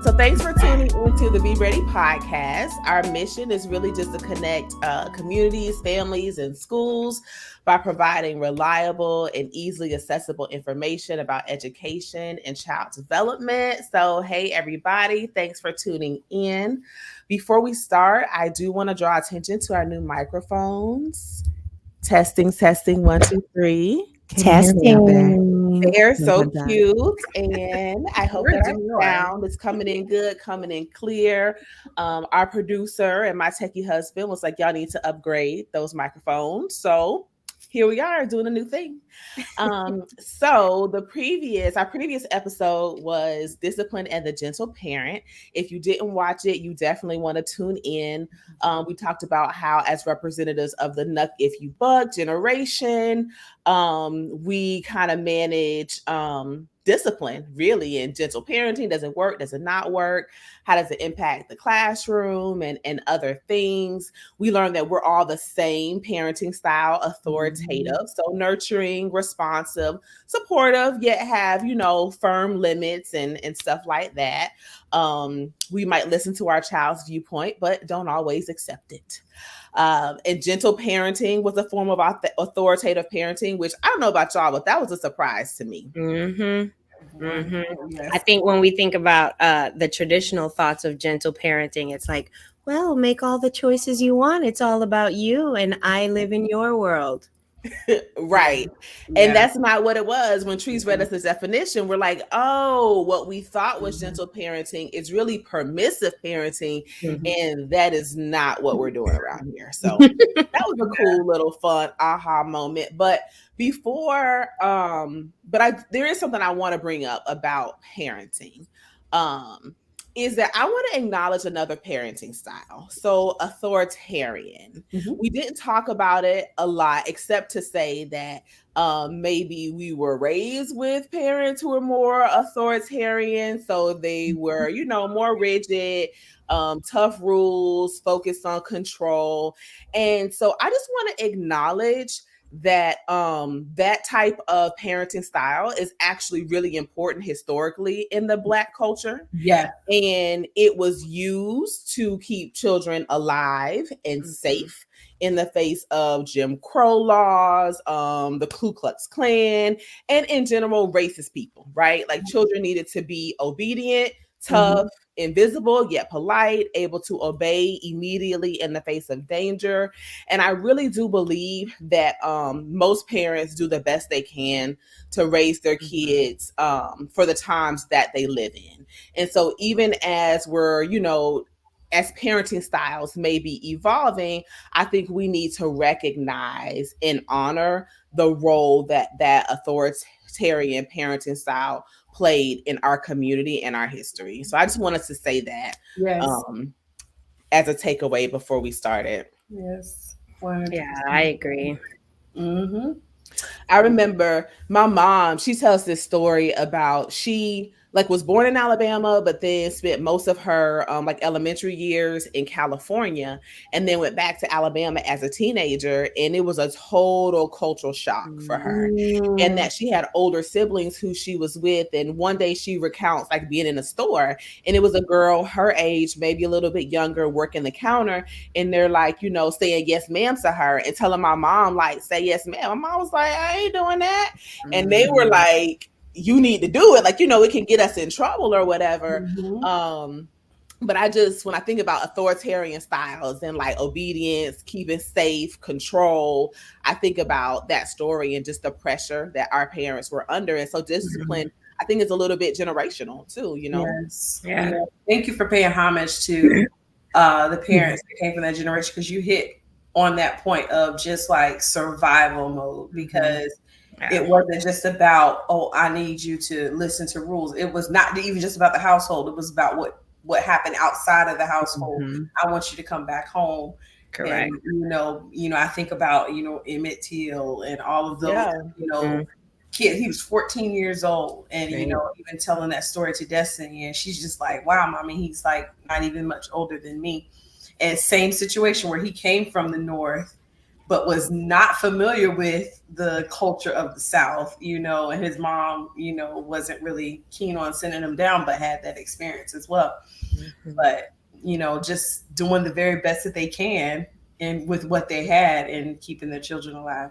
So thanks for tuning into the Be Ready podcast. Our mission is really just to connect communities, families, and schools by providing reliable and easily accessible information about education and child development. So, hey, everybody, thanks for tuning in. Before we start, I do want to draw attention to our new microphones. Testing, 1, 2, 3. Can you hear me out there? They're so cute, and I hope that our sound is coming in good, coming in clear. Our producer and my techie husband was like, y'all need to upgrade those microphones. So here we are doing a new thing. So our previous episode was Discipline and the Gentle Parent. If you didn't watch it, you definitely want to tune in. We talked about how, as representatives of the Nuck If You Buck generation, we kind of manage discipline, really, and gentle parenting. Does it work? Does it not work? How does it impact the classroom and other things? We learned that we're all the same parenting style, authoritative, so nurturing, responsive, supportive, yet have, firm limits and stuff like that. We might listen to our child's viewpoint, but don't always accept it. And gentle parenting was a form of authoritative parenting, which I don't know about y'all, but that was a surprise to me. I think when we think about the traditional thoughts of gentle parenting, it's like, well, make all the choices you want. It's all about you, and I live in your world. Right. And that's not what it was. When Trees read us this definition, we're like, oh, what we thought was gentle parenting is really permissive parenting. And that is not what we're doing around here. So that was a cool little fun aha moment. But before, there is something I want to bring up about parenting. Is that I want to acknowledge another parenting style. So authoritarian. We didn't talk about it a lot, except to say that maybe we were raised with parents who were more authoritarian. So they were, more rigid, tough rules, focused on control. And so I just want to acknowledge that that type of parenting style is actually really important historically in the Black culture. Yeah. And it was used to keep children alive and safe in the face of Jim Crow laws, the Ku Klux Klan, and in general, racist people, right? Like children needed to be obedient, tough, invisible, yet polite, able to obey immediately in the face of danger. And I really do believe that most parents do the best they can to raise their kids for the times that they live in. And so even as we're, as parenting styles may be evolving, I think we need to recognize and honor the role that authoritarian parenting style played in our community and our history. So I just wanted to say that as a takeaway before we started. Yes. 100%. Yeah, I agree. I remember my mom, she tells this story about she was born in Alabama, but then spent most of her elementary years in California, and then went back to Alabama as a teenager. And it was a total cultural shock for her. And that she had older siblings who she was with. And one day she recounts being in a store, and it was a girl her age, maybe a little bit younger, working the counter. And they're saying yes, ma'am to her and telling my mom, say yes, ma'am. My mom was like, I ain't doing that. And they were like, you need to do it. It can get us in trouble or whatever. But when I think about authoritarian styles and obedience, keeping safe, control, I think about that story and just the pressure that our parents were under. And so discipline, I think, is a little bit generational too, Yes. Yeah. Thank you for paying homage to the parents that came from that generation, because you hit on that point of just survival mode, because it wasn't just about, oh, I need you to listen to rules. It was not even just about the household. It was about what happened outside of the household. I want you to come back home. Correct. And, I think about, Emmett Till and all of those, kids. He was 14 years old, and, even telling that story to Destiny, and she's just like, wow, mommy, he's not even much older than me. And same situation where he came from the North, but was not familiar with the culture of the South, and his mom, wasn't really keen on sending him down, but had that experience as well. Mhm. But, just doing the very best that they can and with what they had and keeping their children alive.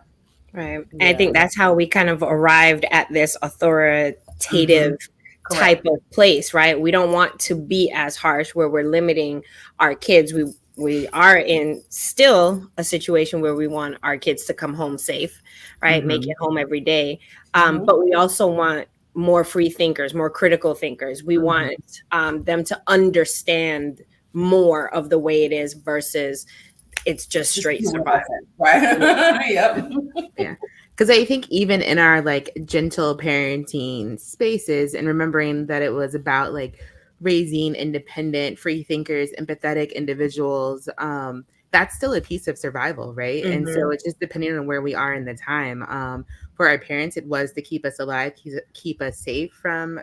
Right. And I Yeah. think that's how we kind of arrived at this authoritative Correct. type of place, right? We don't want to be as harsh where we're limiting our kids. We are in still a situation where we want our kids to come home safe, right? Make it home every day. Mhm. But we also want more free thinkers, more critical thinkers. We want them to understand more of the way it is versus it's just Just straight do what survival. I said, right? Yep. Yeah. Because I think even in our like gentle parenting spaces and remembering that it was about like raising independent, free thinkers, empathetic individuals, that's still a piece of survival, right? And so Mhm. it's just depending on where we are in the time. For our parents, it was to keep us alive, keep us safe from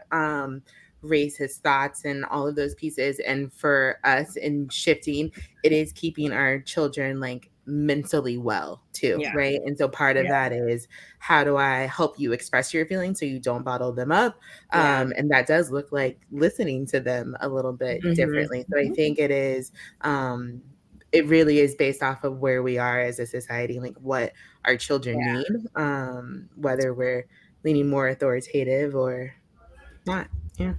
racist thoughts and all of those pieces. And for us in shifting, it is keeping our children like mentally well too, Yeah. right? And so part of Yeah. that is how do I help you express your feelings so you don't bottle them up? Yeah. And that does look like listening to them a little bit Mhm. differently. So I think it really is based off of where we are as a society, like what our children need, whether we're leaning more authoritative or not. Yeah.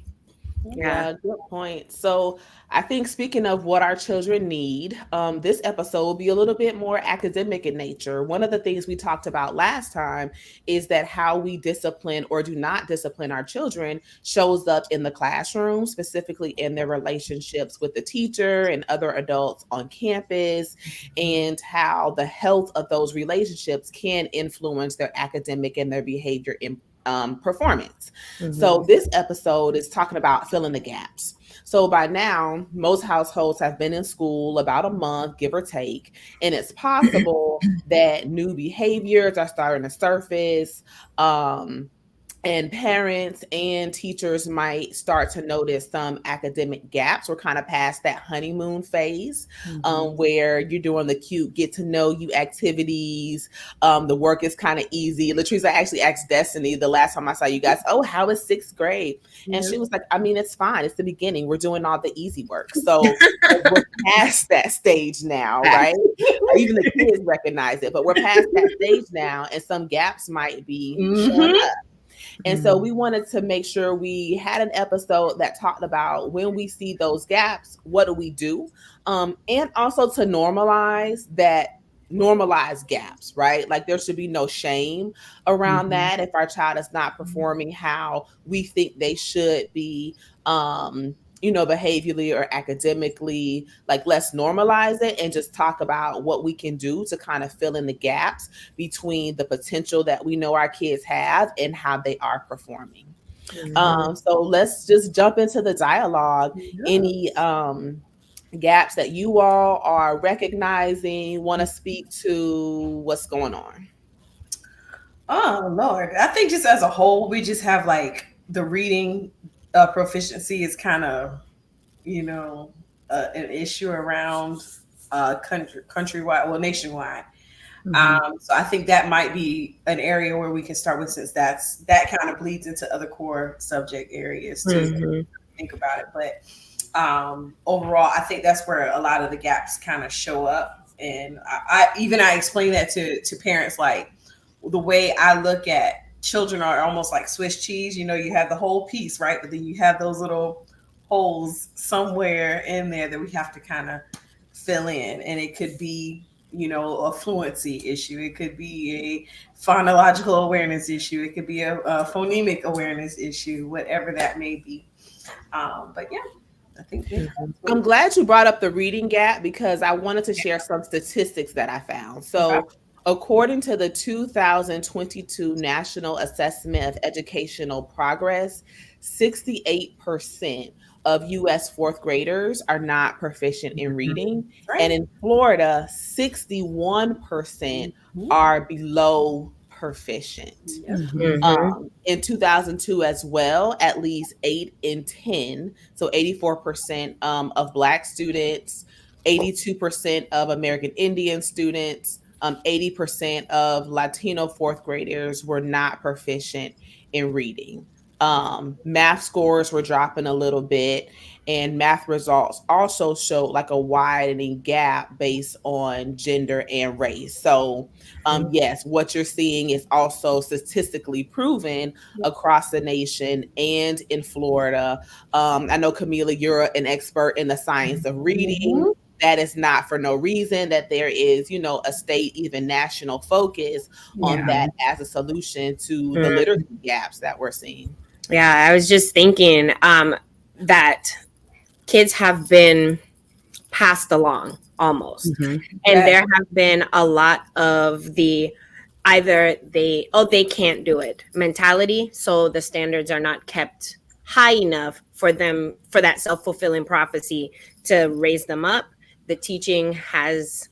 Yeah. Yeah, good point. So I think speaking of what our children need, this episode will be a little bit more academic in nature. One of the things we talked about last time is that how we discipline or do not discipline our children shows up in the classroom, specifically in their relationships with the teacher and other adults on campus, and how the health of those relationships can influence their academic and their behavior in performance. So Mhm. this episode is talking about filling the gaps. So by now, most households have been in school about a month, give or take, and it's possible that new behaviors are starting to surface. And parents and teachers might start to notice some academic gaps. We're kind of past that honeymoon phase, where you're doing the cute get to know you activities. The work is kind of easy. Latrice, I actually asked Destiny the last time I saw you guys, oh, how is sixth grade? And she was like, I mean, it's fine. It's the beginning. We're doing all the easy work. So like, we're past that stage now, right? Even the kids recognize it, but we're past that stage now, and some gaps might be showing Mhm. up. And so we wanted to make sure we had an episode that talked about when we see those gaps, what do we do? And also to normalize gaps, right? Like there should be no shame around that if our child is not performing how we think they should be. Behaviorally or academically, like let's normalize it and just talk about what we can do to kind of fill in the gaps between the potential that we know our kids have and how they are performing. Mhm. So let's just jump into the dialogue. Any gaps that you all are recognizing, want to speak to what's going on? Oh Lord, I think just as a whole, we just have like the reading proficiency is kind of you know an issue around countrywide, well nationwide. So I think that might be an area where we can start with, since that kind of bleeds into other core subject areas too. Mhm. Think about it, but overall, I think that's where a lot of the gaps kind of show up. And I explain that to parents, like the way I look at children are almost like Swiss cheese. You have the whole piece, right? But then you have those little holes somewhere in there that we have to kind of fill in. And it could be, a fluency issue. It could be a phonological awareness issue. It could be a phonemic awareness issue, whatever that may be. But yeah, I think that's what I'm glad you brought up the reading gap because I wanted to share some statistics that I found. okay. So, according to the 2022 National Assessment of Educational Progress, 68% of US fourth graders are not proficient in reading. Right. And in Florida, 61% Mhm. are below proficient. Yep. Mhm. In 2002 as well, at least 8 in 10, so 84% of Black students, 82% of American Indian students, 80% of Latino fourth graders were not proficient in reading. Math scores were dropping a little bit, and math results also showed like a widening gap based on gender and race. So, yes, what you're seeing is also statistically proven across the nation and in Florida. I know, Camila, you're an expert in the science of reading. That is not for no reason, that there is, a state, even national focus on that as a solution to the literacy gaps that we're seeing. Yeah, I was just thinking that kids have been passed along almost. And there have been a lot of the either they can't do it mentality. So the standards are not kept high enough for them, for that self-fulfilling prophecy to raise them up. The teaching has,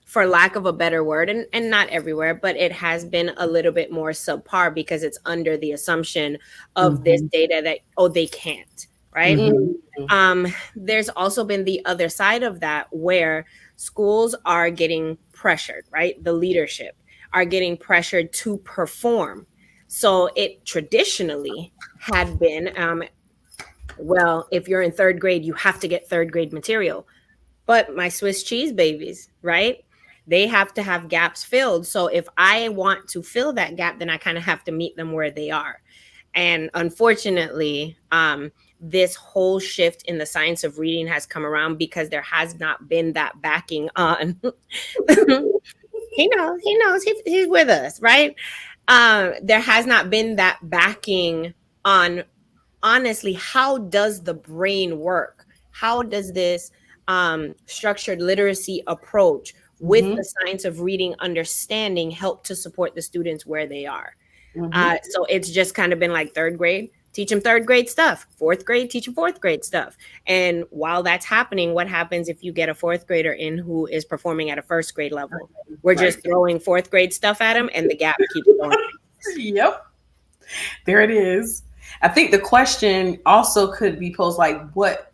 for lack of a better word, and not everywhere, but it has been a little bit more subpar because it's under the assumption of this data that, they can't, right? There's also been the other side of that where schools are getting pressured, right? The leadership are getting pressured to perform. So it traditionally had been, well, if you're in third grade, you have to get third grade material. But my Swiss cheese babies, right? They have to have gaps filled. So if I want to fill that gap, then I kind of have to meet them where they are. And unfortunately, this whole shift in the science of reading has come around because there has not been that backing on. he knows, he's with us, right? There has not been that backing on, honestly, how does the brain work? How does this structured literacy approach with the science of reading understanding help to support the students where they are? So it's just kind of been like third grade, teach them third grade stuff. Fourth grade, teach them fourth grade stuff. And while that's happening, what happens if you get a fourth grader in who is performing at a first grade level? We're just throwing fourth grade stuff at them and the gap keeps going. Yep. There it is. I think the question also could be posed like, what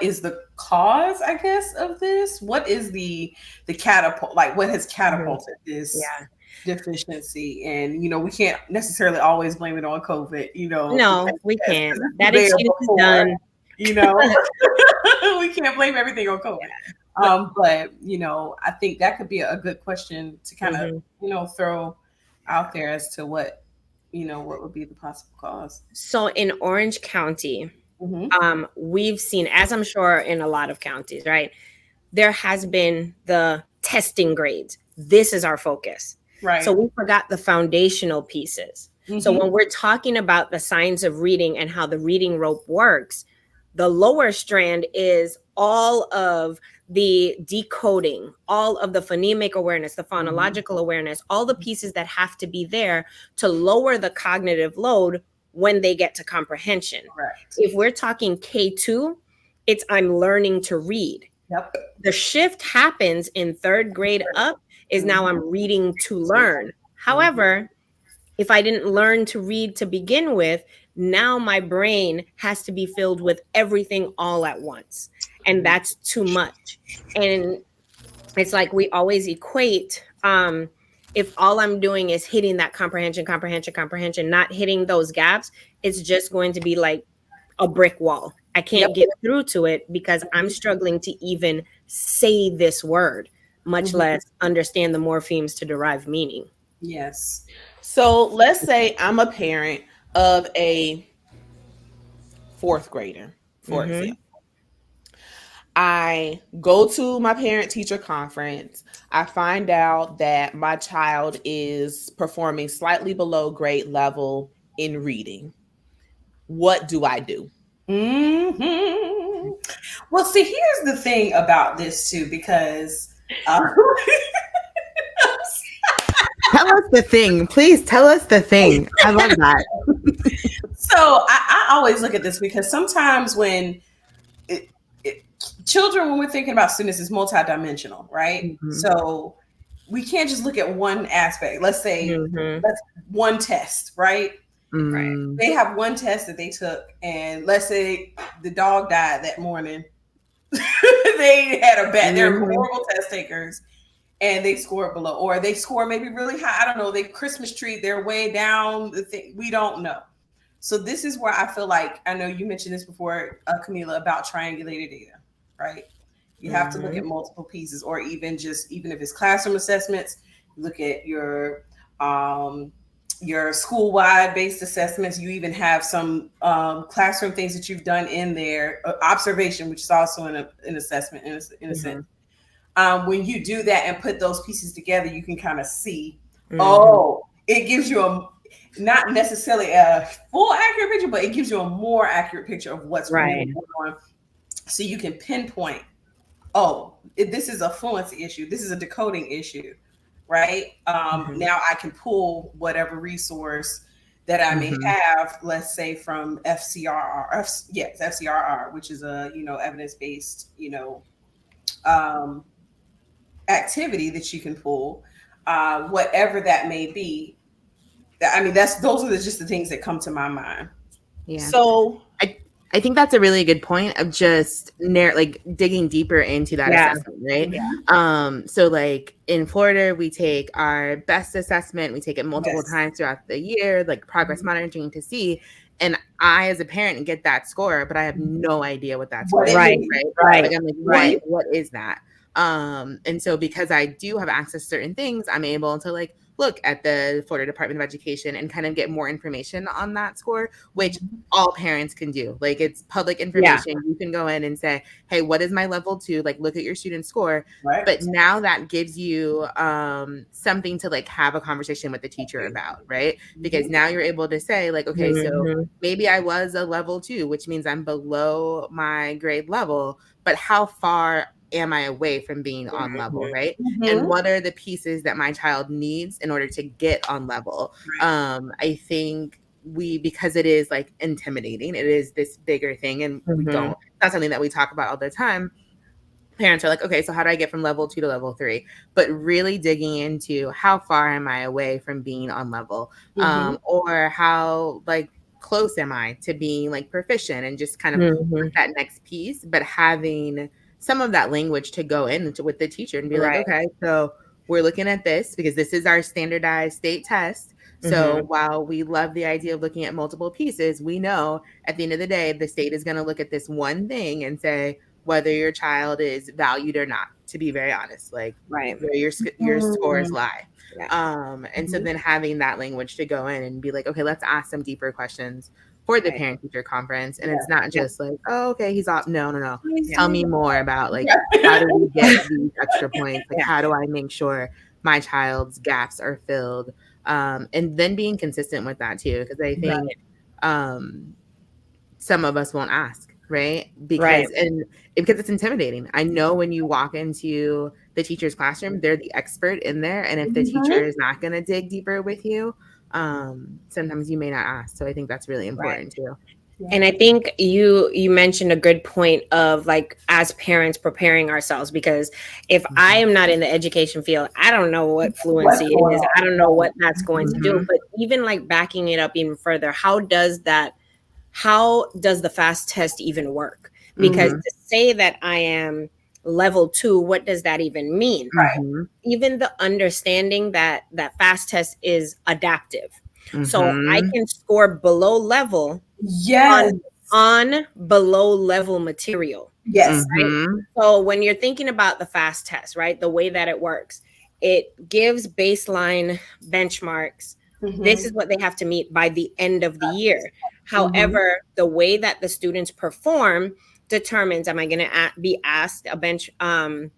is the cause, I guess, of this? What is the catapult, like what has catapulted this deficiency? And, we can't necessarily always blame it on COVID, No, we can't. That excuse is done. We can't blame everything on COVID. But, I think that could be a good question to kind of, throw out there as to what would be the possible cause. So in Orange County, we've seen, as I'm sure in a lot of counties, right, there has been the testing grades. This is our focus. Right. So we forgot the foundational pieces. So when we're talking about the science of reading and how the reading rope works, the lower strand is all of the decoding, all of the phonemic awareness, the phonological awareness, all the pieces that have to be there to lower the cognitive load when they get to comprehension. Correct. If we're talking K2, it's I'm learning to read. Yep. The shift happens in third grade up is now I'm reading to learn. However, if I didn't learn to read to begin with, now my brain has to be filled with everything all at once. And that's too much. And it's like we always equate, if all I'm doing is hitting that comprehension, not hitting those gaps, it's just going to be like a brick wall. I can't get through to it because I'm struggling to even say this word, much less understand the morphemes to derive meaning. Yes. So let's say I'm a parent of a fourth grader, for example. I go to my parent-teacher conference. I find out that my child is performing slightly below grade level in reading. What do I do? Well, see, here's the thing about this too, because tell us the thing. Please tell us the thing. I love that. So I always look at this because sometimes when children, when we're thinking about students, is multidimensional, right? So we can't just look at one aspect. Let's say that's one test, right? Right. They have one test that they took, and let's say the dog died that morning. They had a bad. They're horrible test takers, and they score below, or they score maybe really high. I don't know. They Christmas tree, they're way down. The thing we don't know. So this is where I feel like, I know you mentioned this before, Camila, about triangulated data, right? You have to look at multiple pieces, or even if it's classroom assessments, look at your school-wide based assessments. You even have some classroom things that you've done in there, observation, which is also an assessment in a sense. When you do that and put those pieces together, you can kind of see, it gives you not necessarily a full accurate picture, but it gives you a more accurate picture of what's really going on. So you can pinpoint, this is a fluency issue. This is a decoding issue, right? Now I can pull whatever resource that I may have, let's say from FCRR, which is a, evidence-based, activity that you can pull, whatever that may be. I mean, those are just the things that come to my mind. Yeah. So I think that's a really good point of just digging deeper into that assessment, right? Yeah. So like in Florida, we take our best assessment, we take it multiple times throughout the year, like progress monitoring to see. And I, as a parent, get that score, but I have no idea what that score is. Right. Like, I'm like, what is that? And so because I do have access to certain things, I'm able to like look at the Florida Department of Education and kind of get more information on that score, which all parents can do. Like, it's public information. You can go in and say, hey, what is my level 2? Like, look at your student score. Right. But now that gives you something to like have a conversation with the teacher about, right? Because now you're able to say like, okay, so maybe I was a level 2, which means I'm below my grade level, but how far am I away from being on level, right? And what are the pieces that my child needs in order to get on level? I think because it is like intimidating, it is this bigger thing, and that's something that we talk about all the time. Parents are like, okay, so how do I get from level 2 to level 3? But really digging into how far am I away from being on level, or how like close am I to being like proficient, and just kind of that next piece, but having some of that language to go in with the teacher and be like, okay, so we're looking at this because this is our standardized state test. So while we love the idea of looking at multiple pieces, we know at the end of the day, the state is going to look at this one thing and say whether your child is valued or not, to be very honest, like where your scores lie. And so then having that language to go in and be like, okay, let's ask some deeper questions for the parent teacher conference. And it's not just like, oh, okay, he's off. No. Tell me more about like, how do we get these extra points? Like, how do I make sure my child's gaps are filled? And then being consistent with that too, because I think some of us won't ask, right? Because it's intimidating. I know when you walk into the teacher's classroom, they're the expert in there. And if the teacher is not going to dig deeper with you, sometimes you may not ask. So I think that's really important too. And I think you mentioned a good point of like, as parents, preparing ourselves, because if I am not in the education field, I don't know what fluency is. I don't know what that's going to do. But even like backing it up even further, how does the FAST test even work? Because to say that I am level 2, what does that even mean? Even the understanding that FAST test is adaptive. So I can score below level on below level material. Right? So when you're thinking about the FAST test, right, the way that it works, it gives baseline benchmarks. This is what they have to meet by the end of the year. However, the way that the students perform determines, am I going to be asked a benchmark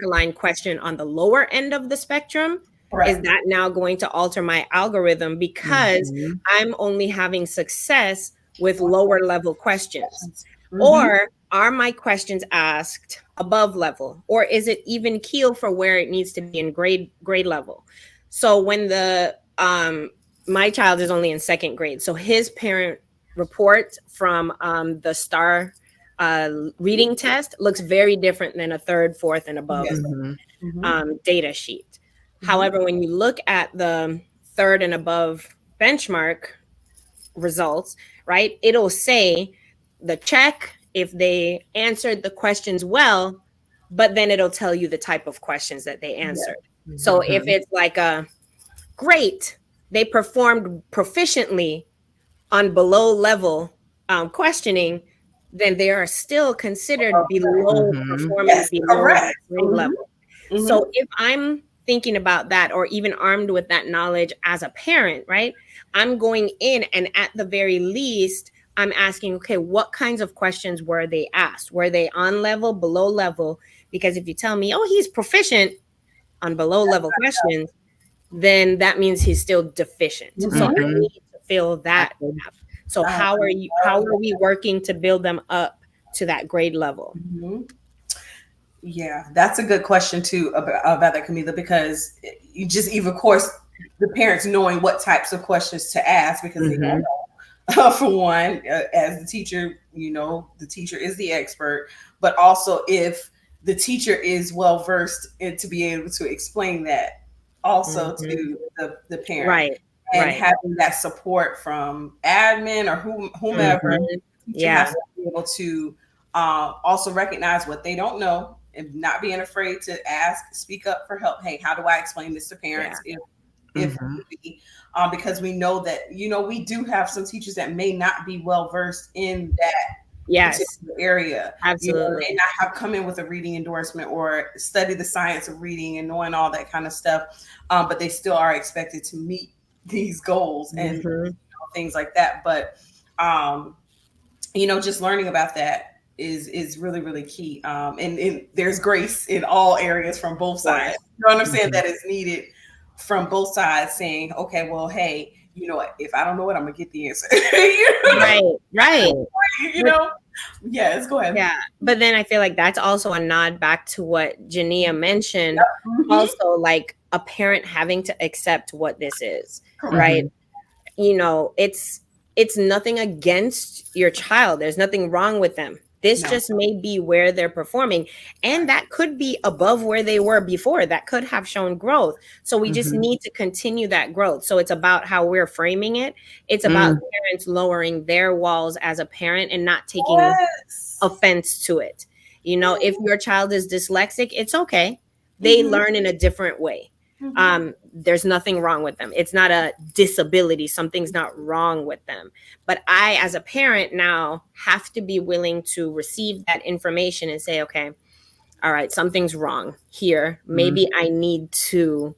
aligned question on the lower end of the spectrum? Is that now going to alter my algorithm because I'm only having success with lower level questions? Or are my questions asked above level? Or is it even keel for where it needs to be in grade level? So when my child is only in 2nd grade, so his parent report from the STAR reading test looks very different than a 3rd, 4th, and above data sheet. However, when you look at the 3rd and above benchmark results, right, it'll say the check, if they answered the questions well, but then it'll tell you the type of questions that they answered. Yeah. So if it's like a great, they performed proficiently on below level questioning, then they are still considered below performing below that grade level. So if I'm thinking about that, or even armed with that knowledge as a parent, right, I'm going in and at the very least, I'm asking, okay, what kinds of questions were they asked? Were they on level, below level? Because if you tell me, oh, he's proficient on below level questions, then that means he's still deficient. So I need to fill that gap. So how are we working to build them up to that grade level? Yeah, that's a good question too about that, Camila, because you just even, of course, the parents knowing what types of questions to ask, because they don't know. For one, as the teacher, the teacher is the expert, but also if the teacher is well versed in to be able to explain that also to the parent, right? And having that support from admin or whomever, teacher has to be able to also recognize what they don't know and not being afraid to ask, speak up for help. Hey, how do I explain this to parents? If because we know that, we do have some teachers that may not be well versed in that particular area. Absolutely. And not have come in with a reading endorsement or study the science of reading and knowing all that kind of stuff. But they still are expected to meet these goals and things like that. But, just learning about that is really, really key. And there's grace in all areas from both sides. You understand that is needed from both sides, saying, okay, well, hey, if I don't know it, I'm gonna get the answer. Right. Yes, go ahead. Yeah, but then I feel like that's also a nod back to what Jania mentioned. Also, like a parent having to accept what this is, right? It's nothing against your child. There's nothing wrong with them. This just may be where they're performing. And that could be above where they were before. That could have shown growth. So we just need to continue that growth. So it's about how we're framing it. It's about parents lowering their walls as a parent and not taking offense to it. If your child is dyslexic, it's okay. They learn in a different way. There's nothing wrong with them. It's not a disability. Something's not wrong with them. But I, as a parent now, have to be willing to receive that information and say, okay, all right, something's wrong here. Maybe I need to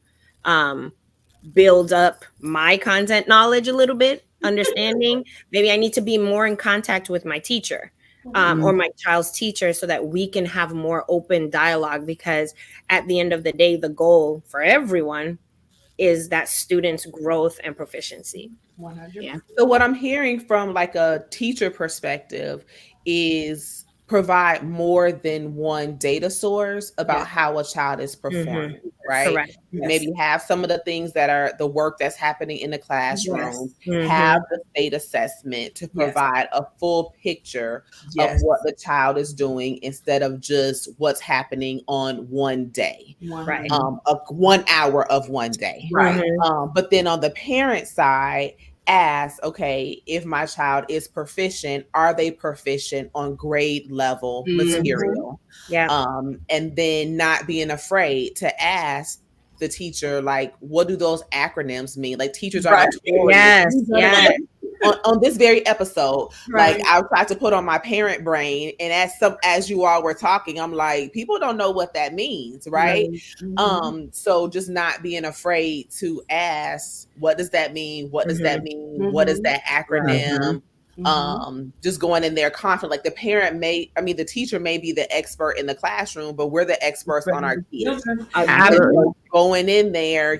build up my content knowledge a little bit, understanding. Maybe I need to be more in contact with my teacher. Or my child's teacher, so that we can have more open dialogue, because at the end of the day, the goal for everyone is that student's growth and proficiency. 100%. Yeah. So what I'm hearing from like a teacher perspective is provide more than one data source about how a child is performing, right? Correct. Maybe have some of the things that are the work that's happening in the classroom, have the state assessment to provide a full picture of what the child is doing instead of just what's happening on one day, Right. 1 hour of one day. Right. But then on the parent side, ask, okay, if my child is proficient, are they proficient on grade level material? And then not being afraid to ask the teacher, like, what do those acronyms mean? Like, teachers are notorious. On this very episode, like I tried to put on my parent brain, and as you all were talking, I'm like, people don't know what that means, right? So just not being afraid to ask, what does that mean? What does that mean? What is that acronym? Just going in there confident. Like the teacher may be the expert in the classroom, but we're the experts on our kids. Going in there,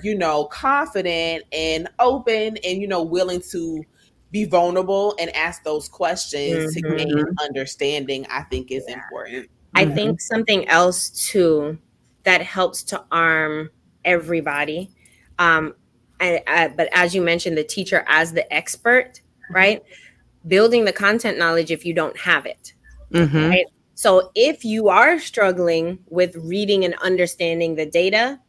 confident and open and, willing to be vulnerable and ask those questions to gain understanding, I think is important. I think something else too that helps to arm everybody. But as you mentioned, the teacher as the expert, right? Building the content knowledge if you don't have it, right? So if you are struggling with reading and understanding the data,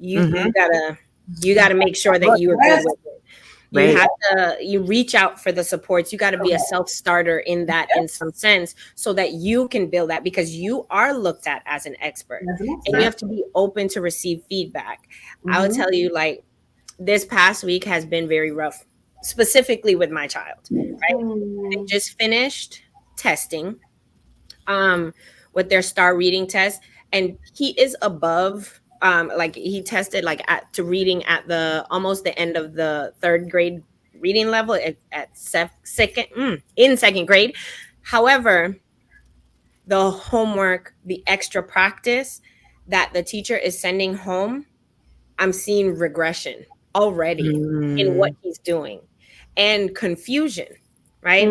you gotta make sure that you are good with it. You have to, you reach out for the supports. You got to be a self-starter in that, in some sense, so that you can build that, because you are looked at as an expert, and you have to be open to receive feedback. I would tell you, like, this past week has been very rough, specifically with my child, right? They just finished testing with their STAR reading test, and he is above, like, he tested like to reading at the almost the end of the third grade reading level at second grade. However, the homework, the extra practice that the teacher is sending home, I'm seeing regression already in what he's doing, and confusion, right?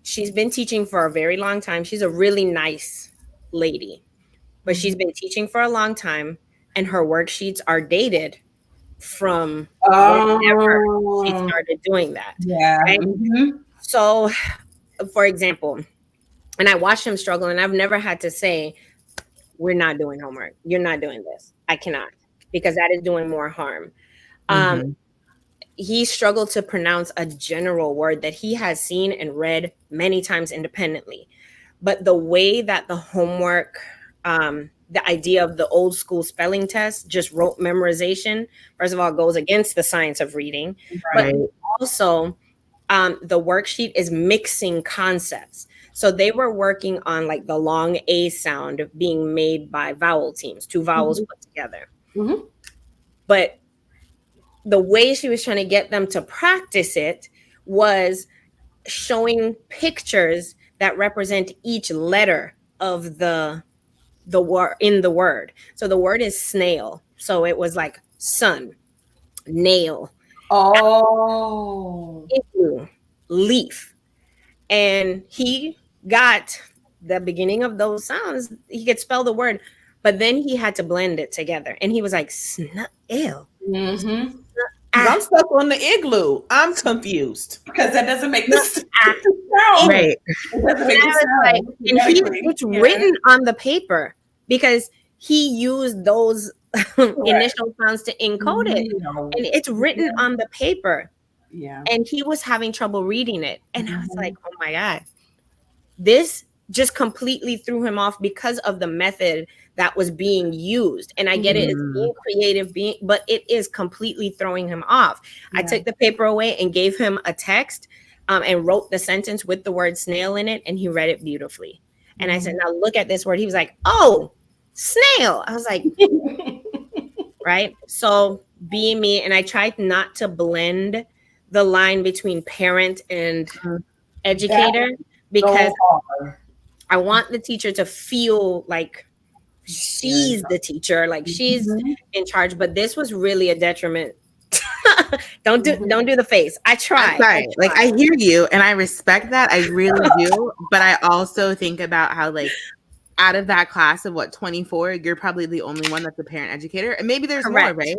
She's been teaching for a very long time. She's a really nice lady, but she's been teaching for a long time, and her worksheets are dated from whenever she started doing that. Right? So, for example, and I watched him struggle, and I've never had to say, we're not doing homework. You're not doing this. I cannot, because that is doing more harm. He struggled to pronounce a general word that he has seen and read many times independently. But the way that the homework, the idea of the old school spelling test, just rote memorization, first of all, goes against the science of reading. But also, the worksheet is mixing concepts. So they were working on like the long A sound being made by vowel teams, two vowels put together. But the way she was trying to get them to practice it was showing pictures that represent each letter of the word in the word. So the word is snail. So it was like sun, nail, igloo, leaf. And he got the beginning of those sounds. He could spell the word, but then he had to blend it together. And he was like, snail. I'm stuck on the igloo. I'm confused because that doesn't make sense. Right. It's written on the paper because he used those initial sounds to encode it, and it's written on the paper. And he was having trouble reading it, and I was like, oh my God, this just completely threw him off because of the method that was being used. And I get it, it's being creative, but it is completely throwing him off. I took the paper away and gave him a text and wrote the sentence with the word snail in it, and he read it beautifully. And I said, now look at this word. He was like, oh, snail. I was like, right? So being me, and I tried not to blend the line between parent and educator, because I want the teacher to feel like she's the teacher, like she's in charge. But this was really a detriment. Don't do the face. I try. Like, I hear you and I respect that. I really do. But I also think about how, like, out of that class of 24, you're probably the only one that's a parent educator, and maybe there's more, right?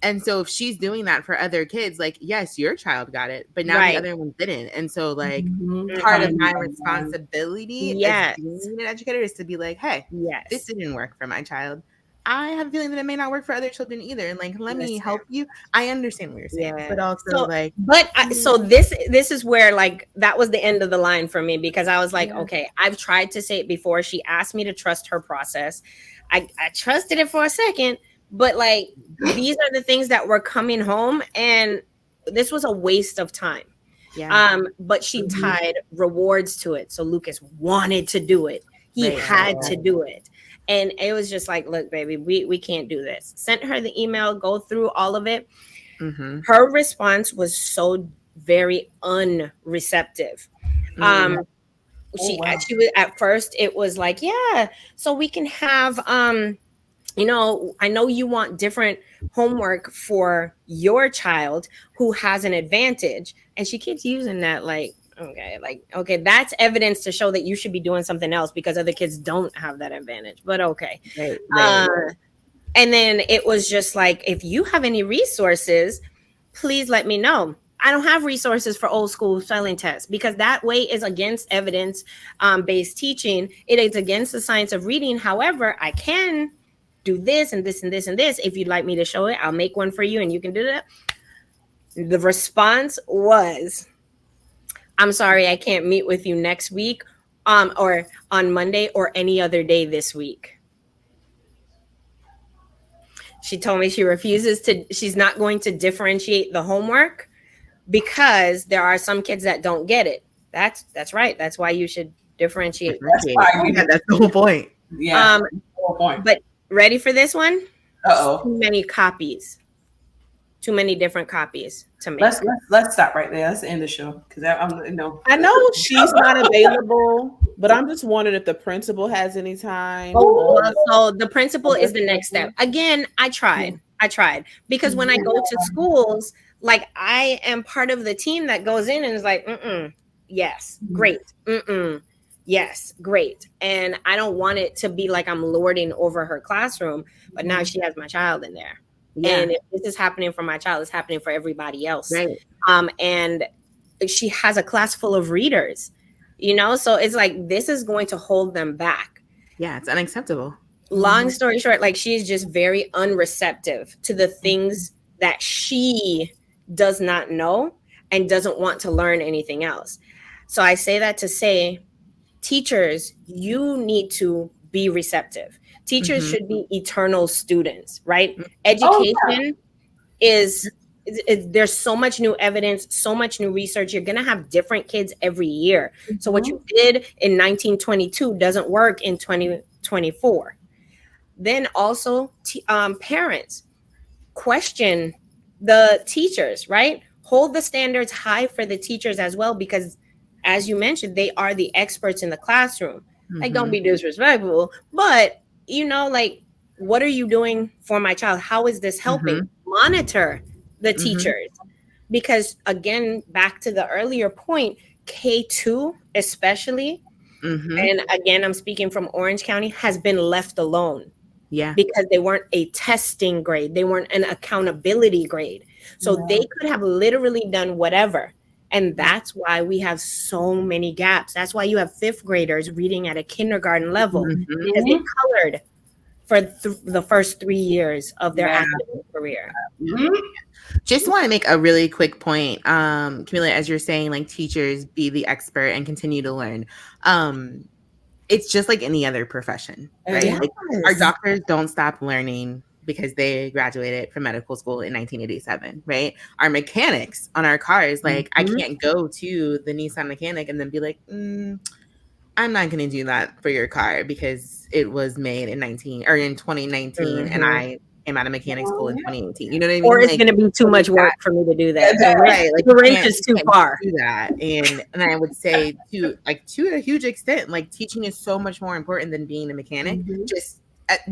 And so if she's doing that for other kids, like, yes, your child got it, but now the other one didn't. And so, like, part of my responsibility as being an educator is to be like, hey, this didn't work for my child. I have a feeling that it may not work for other children either. And, like, let me help you. I understand what you're saying, but also so this is where, like, that was the end of the line for me, because I was like, okay, I've tried to say it before. She asked me to trust her process. I trusted it for a second. But, like, these are the things that were coming home, and this was a waste of time. But she tied rewards to it. So Lucas wanted to do it. He had to do it. And it was just like, look, baby, we can't do this. Sent her the email, go through all of it. Her response was so very unreceptive. She was, at first, it was like, yeah, so we can have you know, I know you want different homework for your child who has an advantage. And she keeps using that, like, okay, that's evidence to show that you should be doing something else because other kids don't have that advantage. But okay. And then it was just like, if you have any resources, please let me know. I don't have resources for old school spelling tests because that way is against evidence based teaching. It is against the science of reading. However, I can do this and this and this and this. If you'd like me to show it, I'll make one for you and you can do that. The response was, I'm sorry, I can't meet with you next week, or on Monday or any other day this week. She told me she's not going to differentiate the homework because there are some kids that don't get it. That's right. That's why you should differentiate. That's the whole point. Yeah. The whole point. But ready for this one? Uh-oh. Too many copies. Too many different copies to make. Let's stop right there. Let's end the show because I'm no. I know she's not available, but I'm just wondering if the principal has any time. So the principal is the next step. Again, I tried because when I go to schools, like I am part of the team that goes in and is like, yes, great, yes, great, and I don't want it to be like I'm lording over her classroom. But now she has my child in there. Yeah. And if this is happening for my child, it's happening for everybody else. Right. And she has a class full of readers, so it's like, this is going to hold them back. Yeah, it's unacceptable. Long story short, like, she's just very unreceptive to the things that she does not know and doesn't want to learn anything else. So I say that to say, teachers, you need to be receptive. Teachers should be eternal students, right? Education is there's so much new evidence, so much new research. You're going to have different kids every year. So what you did in 1922 doesn't work in 2024. Then also parents, question the teachers, right? Hold the standards high for the teachers as well, because as you mentioned, they are the experts in the classroom. Like, don't be disrespectful, but like, what are you doing for my child? How is this helping? Monitor the teachers, because again, back to the earlier point, K2 especially, and again, I'm speaking from Orange County, has been left alone. Yeah. Because they weren't a testing grade. They weren't an accountability grade. So they could have literally done whatever. And that's why we have so many gaps. That's why you have fifth graders reading at a kindergarten level, because they colored for the first 3 years of their academic career. Just want to make a really quick point, Camila, as you're saying, like, teachers be the expert and continue to learn. It's just like any other profession, right? Yes. Like, our doctors don't stop learning because they graduated from medical school in 1987, right? Our mechanics on our cars, like, I can't go to the Nissan mechanic and then be like, I'm not going to do that for your car because it was made in 2019 and I came out of mechanic school in 2018. You know what I mean? Or it's going to be too much work for me to do that. Right. Like, the range is too far. Do that. And I would say to a huge extent, like, teaching is so much more important than being a mechanic, just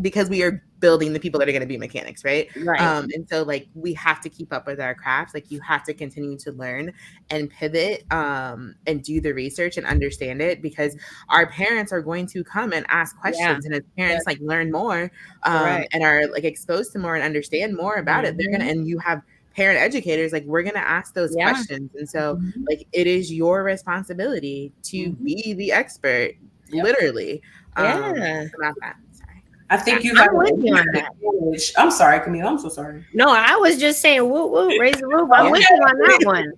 because we are building the people that are going to be mechanics, right? And so, like, we have to keep up with our crafts. Like, you have to continue to learn and pivot and do the research and understand it, because our parents are going to come and ask questions, and as parents like learn more and are like exposed to more and understand more about it, they're gonna, and you have parent educators, like, we're gonna ask those questions. And so like, it is your responsibility to be the expert, literally. About that. I think you have an advantage. I'm sorry, Camille. I'm so sorry. No, I was just saying, woo, woo, raise the roof. I'm with you on that one.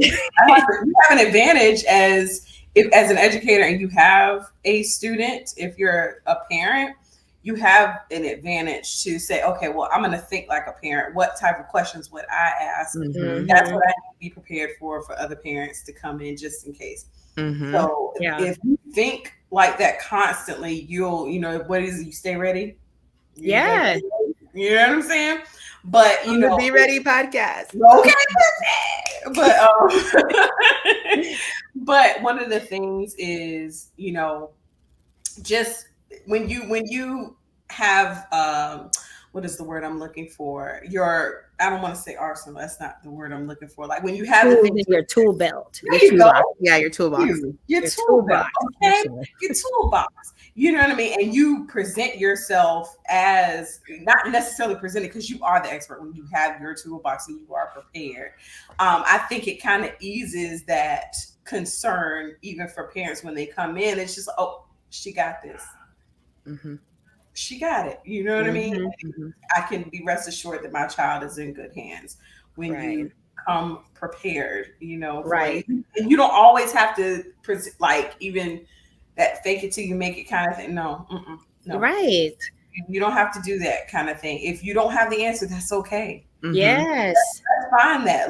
You have an advantage as an educator, and you have a student. If you're a parent, you have an advantage to say, okay, well, I'm going to think like a parent. What type of questions would I ask? That's what I need to be prepared for other parents to come in just in case. So if you think like that constantly, you'll, what is it? You stay ready. You know what I'm saying? But the Be Ready podcast. Okay. But one of the things is, just when you have what is the word I'm looking for? I don't want to say arsenal. That's not the word I'm looking for. Like, when you have your tool belt. Your toolbox. Yeah, your toolbox. Your toolbox. Okay? Your toolbox. You know what I mean? And you present yourself as, not necessarily presented because you are the expert, when you have your toolbox and you are prepared. I think it kind of eases that concern even for parents when they come in. It's just, oh, she got this. she got it. You know what I mean? Mm-hmm. I can be rest assured that my child is in good hands when Right. you come prepared, you know, for Right. it. And you don't always have to like even that fake it till you make it kind of thing. No, no. Right. You don't have to do that kind of thing. If you don't have the answer, that's okay. Mm-hmm. Yes. Let's find that.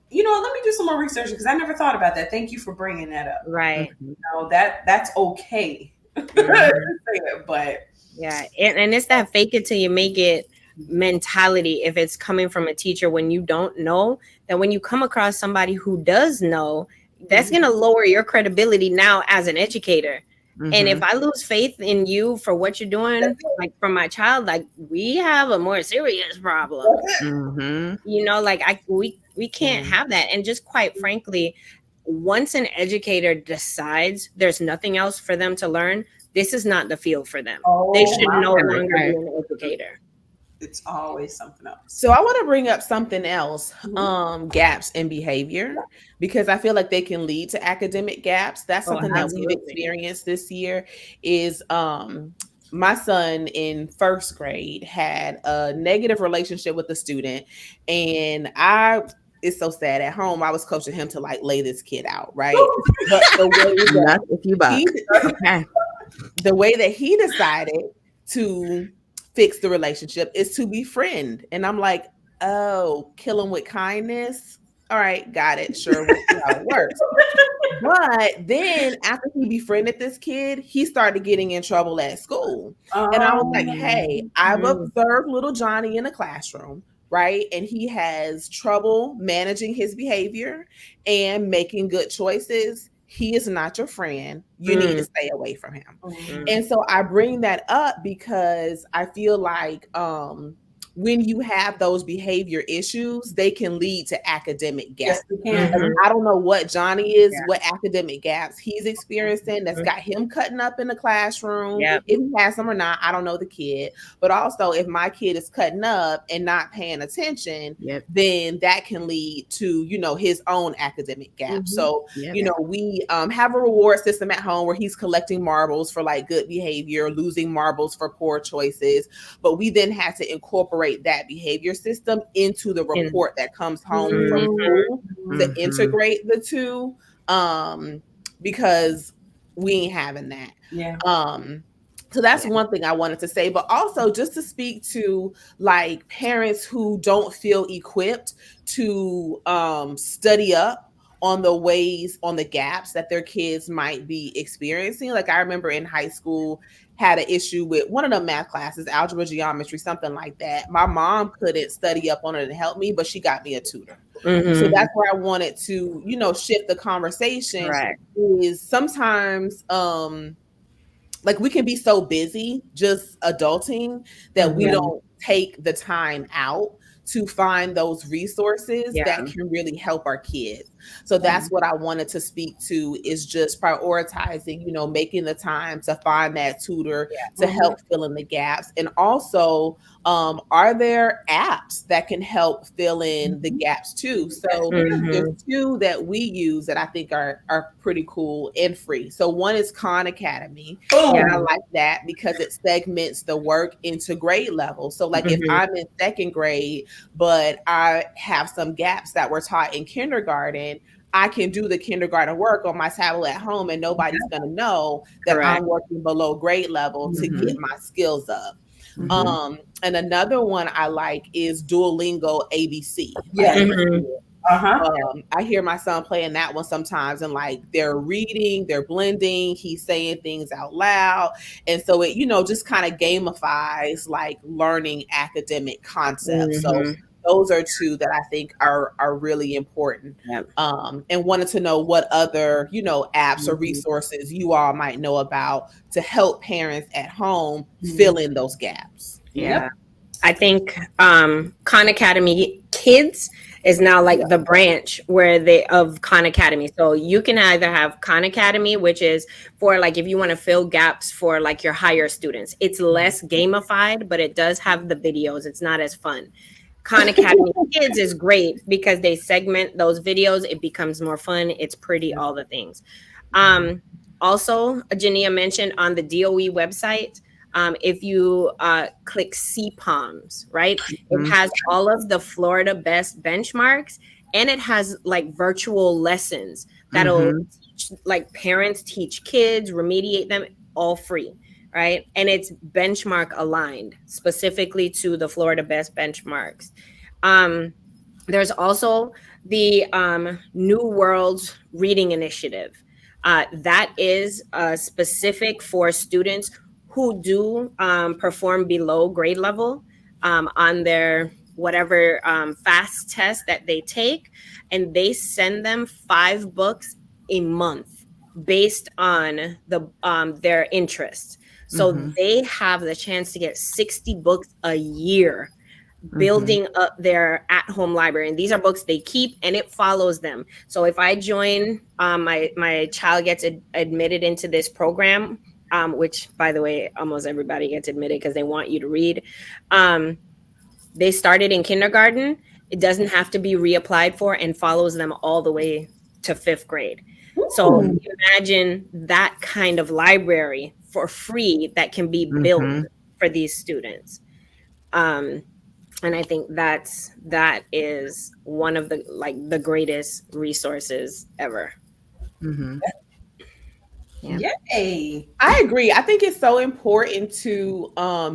You know, let me do some more research because I never thought about that. Thank you for bringing that up. Right. You know, that's okay. But yeah, and it's that fake it till you make it mentality. If it's coming from a teacher when you don't know, that when you come across somebody who does know, that's going to lower your credibility now as an educator. And if I lose faith in you for what you're doing, like for my child, like we have a more serious problem. You know, like we can't have that. And just quite frankly, once an educator decides there's nothing else for them to learn, this is not the field for them. They should no longer be an educator. It's always something else. So I want to bring up something else, gaps in behavior, because I feel like they can lead to academic gaps. That's something that we've experienced this year is my son in first grade had a negative relationship with a student, and it's so sad. At home, I was coaching him to like lay this kid out, right? But the way that he decided to fix the relationship is to befriend. And I'm like, oh, kill him with kindness. All right, got it. Sure, we'll see how it works. But then after he befriended this kid, he started getting in trouble at school. And I was like, hey, I've observed little Johnny in a classroom, right? And he has trouble managing his behavior and making good choices. He is not your friend. You need to stay away from him. And so I bring that up because I feel like when you have those behavior issues, they can lead to academic gaps. Yes, I don't know what Johnny is, what academic gaps he's experiencing that's got him cutting up in the classroom. If he has them or not, I don't know the kid. But also, if my kid is cutting up and not paying attention, then that can lead to, you know, his own academic gaps. So, you know, we have a reward system at home where he's collecting marbles for like good behavior, losing marbles for poor choices. But we then had to incorporate that behavior system into the report that comes home from school to integrate the two, because we ain't having that. So that's one thing I wanted to say, but also just to speak to like parents who don't feel equipped to study up on the gaps that their kids might be experiencing. Like I remember in high school, had an issue with one of the math classes, algebra, geometry, something like that. My mom couldn't study up on it and help me, but she got me a tutor. So that's where I wanted to, you know, shift the conversation. Is sometimes like we can be so busy just adulting that we don't take the time out to find those resources that can really help our kids. So that's what I wanted to speak to, is just prioritizing, you know, making the time to find that tutor to help fill in the gaps. And also, are there apps that can help fill in the gaps too? So there's two that we use that I think are pretty cool and free. So one is Khan Academy. And I like that because it segments the work into grade level. So like if I'm in second grade, but I have some gaps that were taught in kindergarten, I can do the kindergarten work on my tablet at home and nobody's going to know that I'm working below grade level to get my skills up. And another one I like is Duolingo ABC. I hear my son playing that one sometimes, and like they're reading, they're blending, he's saying things out loud. And so it, you know, just kind of gamifies like learning academic concepts. So those are two that I think are really important. And wanted to know what other, you know, apps or resources you all might know about to help parents at home fill in those gaps. I think Khan Academy Kids is now like the branch of Khan Academy. So you can either have Khan Academy, which is for like if you want to fill gaps for like your higher students. It's less gamified, but it does have the videos. It's not as fun. Khan Academy Kids is great because they segment those videos. It becomes more fun. It's pretty, all the things. Also, Jania mentioned on the DOE website, If you click CPOMs, right, it Mhm. has all of the Florida best benchmarks, and it has like virtual lessons that'll Mhm. teach, like parents teach kids, remediate them, all free, right? And it's benchmark aligned specifically to the Florida best benchmarks. Um, there's also the New Worlds Reading Initiative. That is specific for students who do perform below grade level on their whatever fast test that they take, and they send them 5 books a month based on their interests. So Mhm. they have the chance to get 60 books a year, Mhm. building up their at-home library. And these are books they keep, and it follows them. So if I join, my child gets admitted into this program, which by the way, almost everybody gets admitted because they want you to read. They started in kindergarten. It doesn't have to be reapplied for, and follows them all the way to 5th grade. So Ooh. imagine that kind of library for free that can be built Mhm. for these students. Um, and I think that is one of the, like, the greatest resources ever. Mhm. Yeah. Yay. I agree. I think it's so important to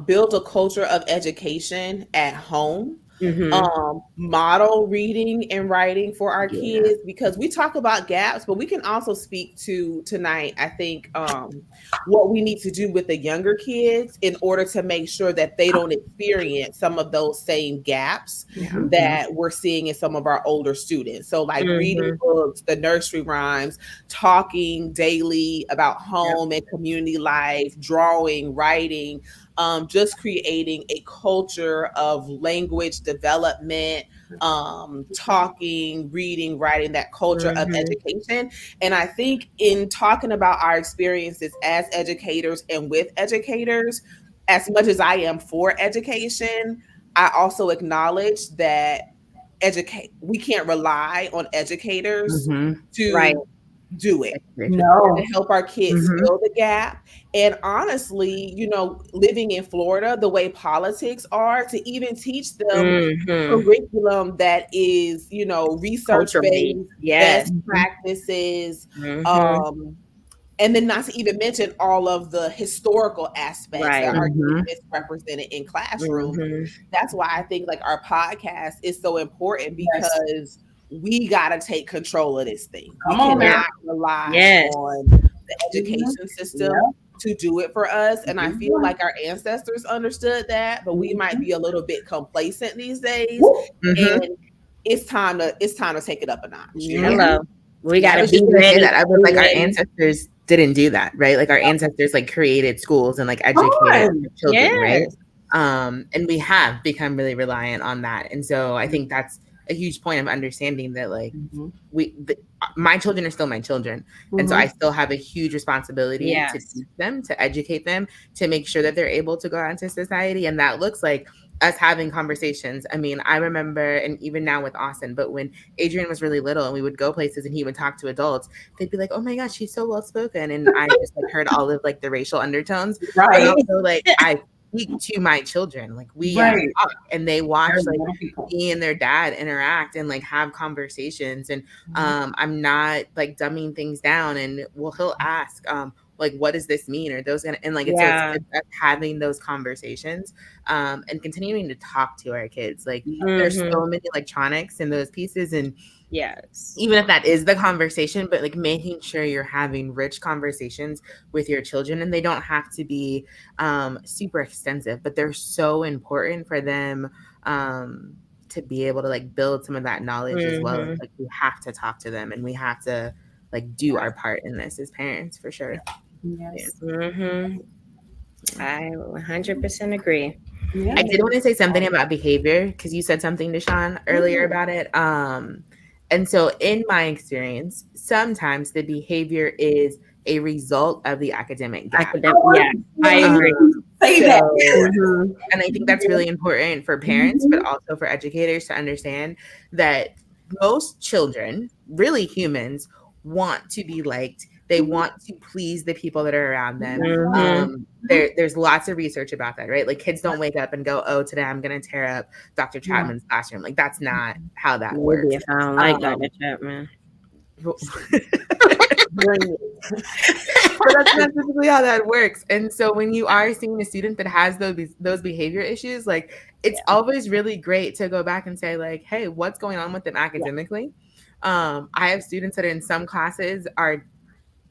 build a culture of education at home, Mm-hmm. model reading and writing for our Yeah. kids, because we talk about gaps, but we can also speak to tonight, I think, what we need to do with the younger kids in order to make sure that they don't experience some of those same gaps Yeah. Mhm. that we're seeing in some of our older students. So, like reading Mm-hmm. books, the nursery rhymes, talking daily about Yep. home and community life, drawing, writing, just creating a culture of language development, talking, reading, writing, that culture of Mm-hmm. education. And I think in talking about our experiences as educators and with educators, as much as I am for education, I also acknowledge that educate we can't rely on educators Mhm. Right. to do it, That's very true. to No. help our kids Mhm. fill the gap. And honestly, living in Florida, the way politics are, to even teach them Mm-hmm. curriculum that is, research Culture based. based, Yes. best Mhm. practices, Mm-hmm. um, and then not to even mention all of the historical aspects that Right. are getting Mhm. misrepresented in classrooms. Mm-hmm. That's why I think like our podcast is so important, Yes. because we got to take control of this thing. We Come on Yeah. now. cannot rely Yes. on the Mhm. education Yeah. system to do it for us. And I feel Mhm. like our ancestors understood that, but we might Mhm. be a little bit complacent these days. Woo. Mhm. And it's time to take it up a notch. Yeah. Hello. We Yeah, I gotta was be just gonna say ready that. I was like, our when. ancestors didn't do that, right? Like our ancestors like created schools and like Come educated on. their children, right? Yes. And we have become really reliant on that. And so I think that's a huge point of understanding that like Mhm. my children are still my children. And so I Mhm. still have a huge responsibility to Yes. teach them, to educate them, to make sure that they're able to go out into society. And that looks like us having conversations. I mean, I remember, and even now with Austin, but when Adrian was really little and we would go places and he would talk to adults, they'd be like, oh my gosh, she's so well spoken. And I just like heard all of like the racial undertones, but Right. also like I speak to my children. Like we Yeah. Right. talk and they watch They're like little people. me and their dad interact and like have conversations. And Mhm. I'm not like dumbing things down. And well, he'll ask, like, what does this mean? Or those gonna, and like it's so Yeah. it's us having those conversations, and continuing to talk to our kids. Like there's Mm-hmm. so many electronics in those pieces, and Yes. even if that is the conversation, but like making sure you're having rich conversations with your children, and they don't have to be super extensive, but they're so important for them to be able to like build some of that knowledge as well. Mm-hmm. Like we have to talk to them and we have to like do our part in this as parents for sure. Yeah. Yes. Mm-hmm. I 100% agree. I Yeah. did want to say something about behavior because you said something to Sean earlier about it. And so, in my experience, sometimes the behavior is a result of the academic gap. Academic. Yeah, I agree. Say that. So, Mm-hmm. and I think that's really important for parents, but also for educators to understand that most children, really humans, want to be liked They want to please the people that are around them. Mhm. There's lots of research about that, right? Like kids don't wake up and go, oh, today I'm going to tear up Dr. Chapman's classroom. Like that's not how that works. Maybe if I don't like Dr. Chapman. But that's not typically how that works. And so when you are seeing a student that has those behavior issues, like it's always really great to go back and say like, hey, what's going on with them academically? I have students that are in some classes are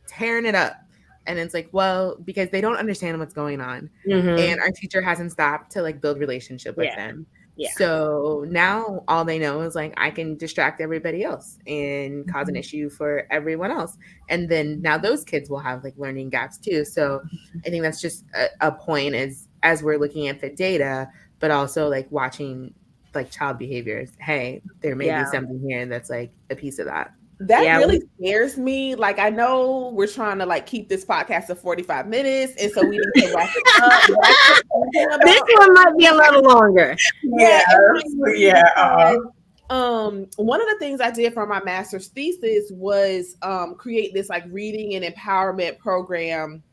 tearing it up. And it's like, well, because they don't understand what's going on. And our teacher hasn't stopped to like build relationship with them. Yeah. So now all they know is like, I can distract everybody else and cause an issue for everyone else. And then now those kids will have like learning gaps too. So I think that's just a point as we're looking at the data, but also like watching like child behaviors. Hey, there may be something here that's like a piece of that. That really scares me. Like, I know we're trying to like keep this podcast to 45 minutes, and so we need to wrap it up. This one might be a little longer. One of the things I did for my master's thesis was create this like reading and empowerment program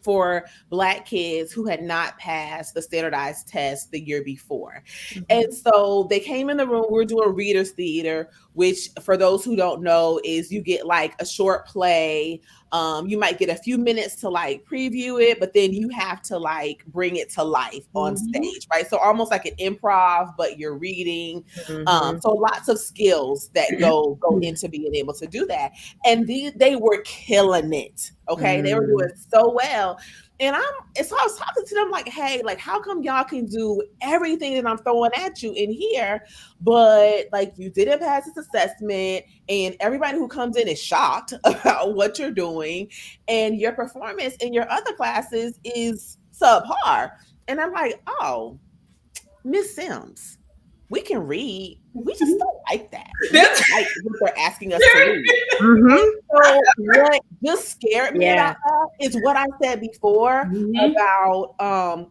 for Black kids who had not passed the standardized test the year before. And so they came in the room, we were doing readers theater, which for those who don't know is you get like a short play. You might get a few minutes to like preview it, but then you have to like bring it to life on stage, right? So almost like an improv, but you're reading. So lots of skills that go into being able to do that. And they were killing it. Okay. They were doing so well. And so I was talking to them like, hey, like, how come y'all can do everything that I'm throwing at you in here, but like you didn't pass this assessment and everybody who comes in is shocked about what you're doing and your performance in your other classes is subpar. And I'm like, oh, Miss Sims, we can read. We just don't like that. We don't like what they're asking us to read. So what just scared me about that is what I said before about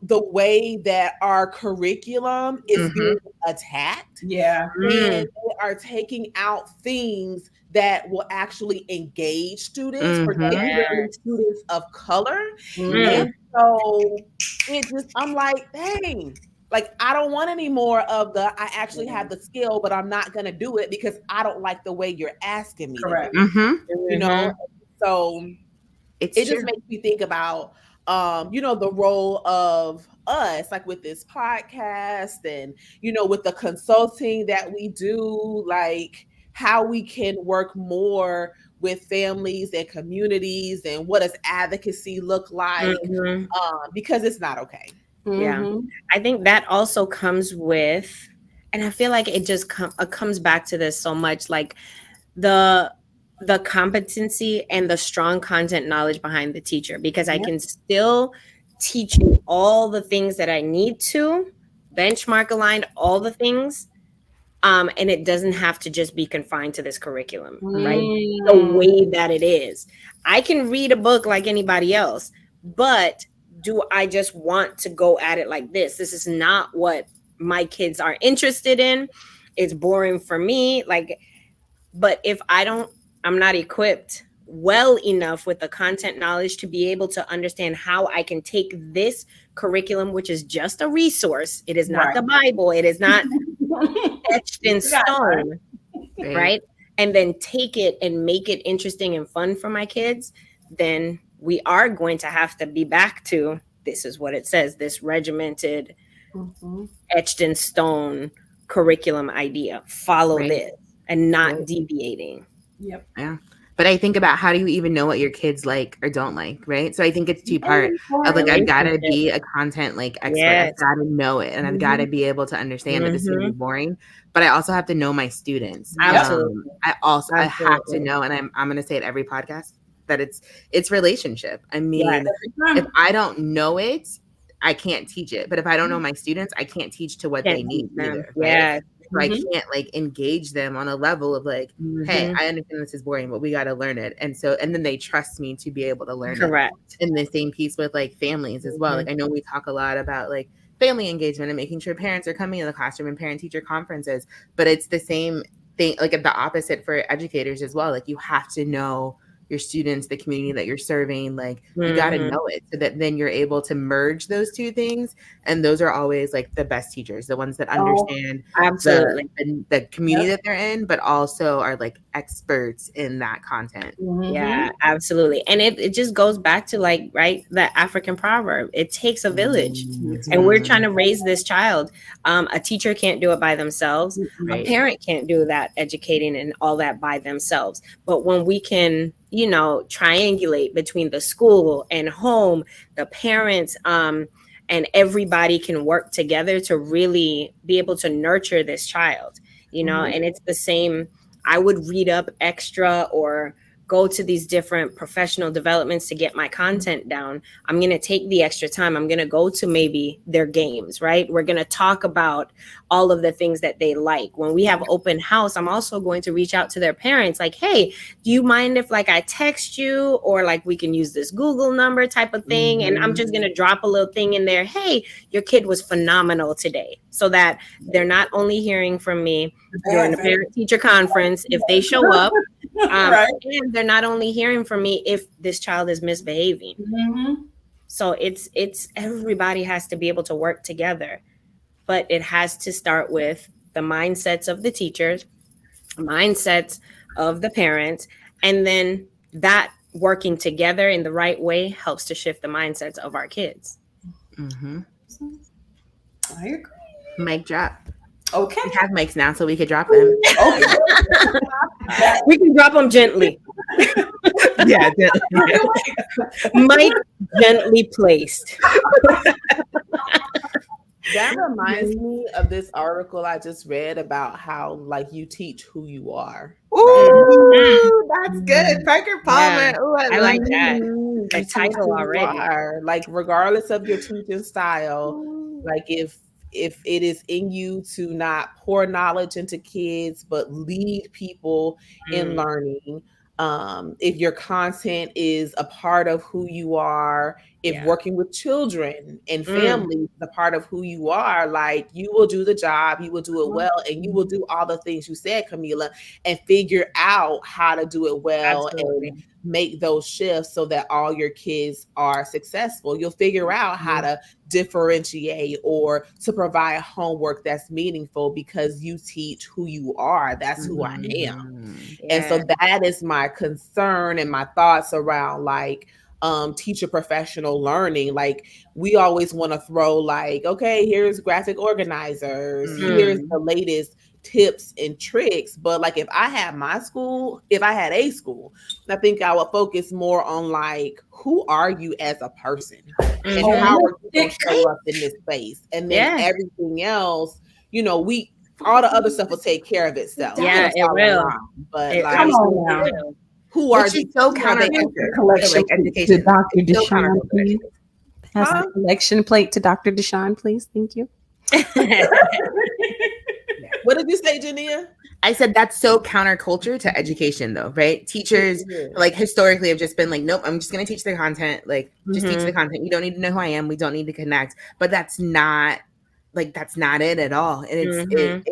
the way that our curriculum is being attacked. Yeah. And they are taking out things that will actually engage students, particularly students of color. And so I'm like, dang. Like, I don't want any more of I actually have the skill, but I'm not going to do it because I don't like the way you're asking me. Correct. You know? So it just makes me think about, the role of us, like with this podcast and, with the consulting that we do, like how we can work more with families and communities and what does advocacy look like? Because it's not okay. Yeah. I think that also comes with, and I feel like it just comes back to this so much, like the competency and the strong content knowledge behind the teacher, because I can still teach you all the things that I need to, benchmark aligned, all the things. And it doesn't have to just be confined to this curriculum, right? The way that it is. I can read a book like anybody else, but do I just want to go at it like this? This is not what my kids are interested in. It's boring for me. Like, but if I'm not equipped well enough with the content knowledge to be able to understand how I can take this curriculum, which is just a resource. It is not the Bible. It is not etched in stone, right? And then take it and make it interesting and fun for my kids, then we are going to have to be back to, this is what it says, this regimented, etched in stone curriculum idea. Follow this and not deviating. Yep. Yeah. But I think about how do you even know what your kids like or don't like, right? So I think it's two-part of like, I've got to be a content like expert. I've got to know it, and I've got to be able to understand that this is going to be boring. But I also have to know my students. Absolutely. I have to know, and I'm going to say it every podcast, that it's relationship. I mean, if I don't know it, I can't teach it. But if I don't know my students, I can't teach to what they need either. Right? So I can't like engage them on a level of like, hey, I understand this is boring, but we got to learn it. And then they trust me to be able to learn it. And the same piece with like families as well. Like I know we talk a lot about like family engagement and making sure parents are coming in the classroom and parent teacher conferences, but it's the same thing, like the opposite for educators as well. Like you have to know your students, the community that you're serving. Like you got to know it so that then you're able to merge those two things. And those are always like the best teachers, the ones that understand absolutely the community that they're in, but also are like experts in that content. Yeah, absolutely. And it just goes back to like, right, the African proverb, it takes a village. And we're trying to raise this child. A teacher can't do it by themselves. A parent can't do that educating and all that by themselves. But when we can, you know, triangulate between the school and home, the parents, and everybody can work together to really be able to nurture this child, you know, and it's the same. I would read up extra or go to these different professional developments to get my content down. I'm going to take the extra time. I'm going to go to maybe their games, right? We're going to talk about all of the things that they like. When we have open house, I'm also going to reach out to their parents like, hey, do you mind if like I text you, or like we can use this Google number type of thing? And I'm just going to drop a little thing in there. Hey, your kid was phenomenal today. So that they're not only hearing from me during the parent teacher conference, if they show up, and they're not only hearing from me if this child is misbehaving. So it's everybody has to be able to work together, but it has to start with the mindsets of the teachers, mindsets of the parents, and then that working together in the right way helps to shift the mindsets of our kids. I agree. Mic drop. Okay. We have mics now, so we could drop them. Okay. We can drop them gently. Yeah, Mic gently placed. That reminds me of this article I just read about how like you teach who you are. Ooh, that's good. Parker Palmer. Yeah, Ooh, I like that. The Like, title already. like regardless of your teaching style, like if it is in you to not pour knowledge into kids but lead people in learning, if your content is a part of who you are, if working with children and families is a part of who you are, like you will do the job, you will do it well, and you will do all the things you said, Camila, and figure out how to do it well and make those shifts so that all your kids are successful. You'll figure out how to differentiate or to provide homework that's meaningful because you teach who you are. That's who I am. And so that is my concern and my thoughts around like teacher professional learning. Like we always want to throw like, okay, here's graphic organizers, here's the latest tips and tricks. But like if I had a school, I think I would focus more on like, who are you as a person and how are you going to show up in this space? And then everything else, you know, all the other stuff will take care of itself. Yeah, it will. But like, come on now. Who are you? So counterculture. Collection Like education. to Dr. So Deshaun, please. Pass Huh? the collection plate to Dr. Deshaun, please. Thank you. What did you say, Jania? I said that's so counterculture to education, though, right? Teachers, like historically, have just been like, nope, I'm just going to teach the content. Like, just teach the content. You don't need to know who I am. We don't need to connect. But that's not it at all. And it's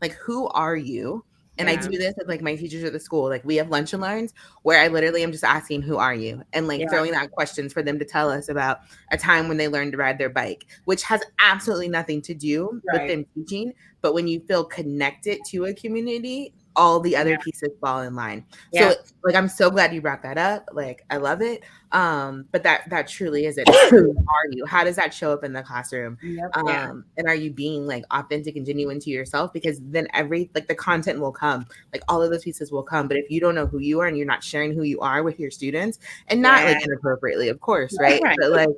like, who are you? And I do this with like my teachers at the school. Like we have lunch and learns where I literally am just asking, who are you? And like throwing out questions for them to tell us about a time when they learned to ride their bike, which has absolutely nothing to do with them teaching. But when you feel connected to a community, all the other pieces fall in line. So like, I'm so glad you brought that up. Like, I love it. But that truly is it. Who are you? How does that show up in the classroom? And are you being like authentic and genuine to yourself? Because then the content will come, like all of those pieces will come. But if you don't know who you are and you're not sharing who you are with your students, and not like inappropriately, of course, right? But like,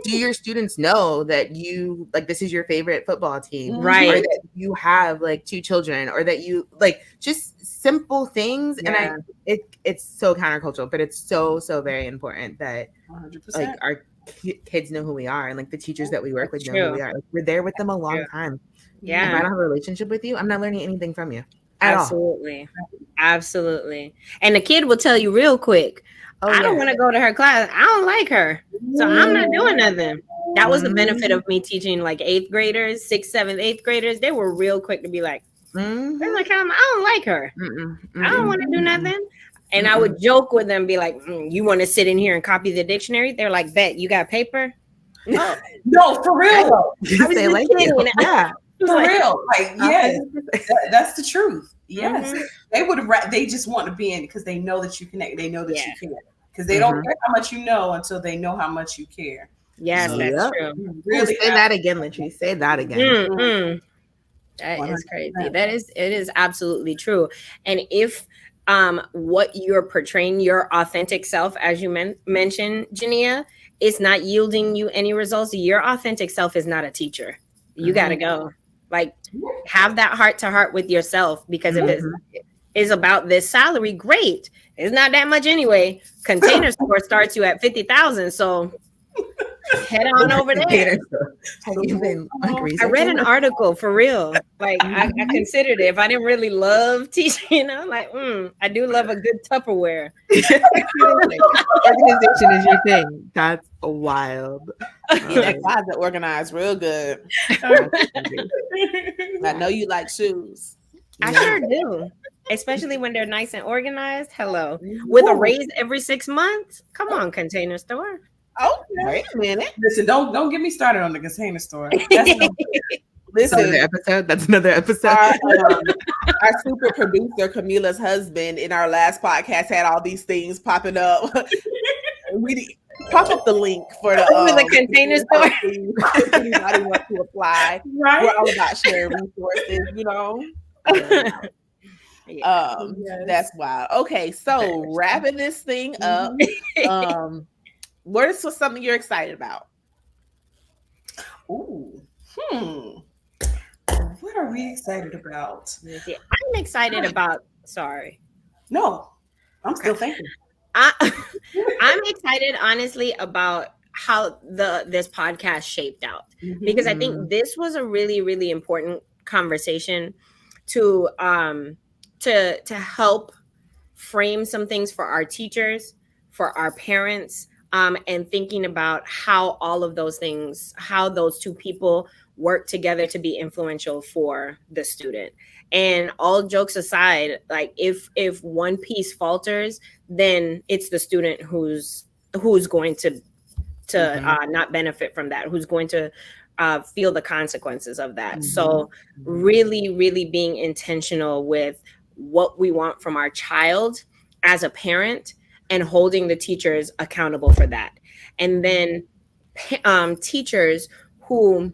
do your students know that you like this is your favorite football team, right? Or that you have like 2 children, or that you like just simple things. And it's so countercultural, but it's so very important that 100%. like our kids know who we are, and like the teachers that we work with know who we are. Like, we're there with them a long time. If I don't have a relationship with you, I'm not learning anything from you at all. Absolutely. And the kid will tell you real quick, I don't want to go to her class. I don't like her. So I'm not doing nothing. That was the benefit of me teaching like 8th graders, 6th, 7th, 8th graders. They were real quick to be like, they're like, I don't like her. I don't want to do nothing. And I would joke with them, be like, you want to sit in here and copy the dictionary? They're like, bet, you got paper? Oh, no, for real though. I was They just like kidding. you. Yeah. For real. Like, yes, that's the truth. Yes. Mhm. They would they just want to be in it because they know that you connect. They know that you care. Because they don't care how much you know until they know how much you care. Yes, So, that's true. Really say that again, Latrice. Say that again. Mm-hmm. That is crazy. It is absolutely true. And if what you're portraying, your authentic self, as you mentioned, Jania, is not yielding you any results, your authentic self is not a teacher. You got to go. Like, have that heart to heart with yourself, because if it is about this salary, great. It's not that much anyway. Container Store starts you at 50,000, so head on over there. I read an article for real. Like, I considered it. If I didn't really love teaching, like, I do love a good Tupperware. Organization is your thing. That's wild. That closet organized real good. I know you like shoes. I sure do. Especially when they're nice and organized. Hello. With a raise every 6 months. Come on, Container Store. Oh, wait a minute. Listen, don't get me started on the Container Store. Listen, That's another episode. Our super producer Camila's husband in our last podcast had all these things popping up. We pop up the link for the Container Store. If anybody wants to apply, right? We're all about sharing resources, you know. That's wild. Okay, so wrapping this thing up. What is something you're excited about? Ooh, what are we excited about? I'm excited about. Sorry. No, I'm still thinking. I'm excited, honestly, about how this podcast shaped out, because I think this was a really, really important conversation to help frame some things for our teachers, for our parents, and thinking about how all of those things, how those two people work together to be influential for the student. And all jokes aside, like if one piece falters, then it's the student who's going to not benefit from that, who's going to feel the consequences of that. So really, really being intentional with what we want from our child as a parent, and holding the teachers accountable for that. And then teachers who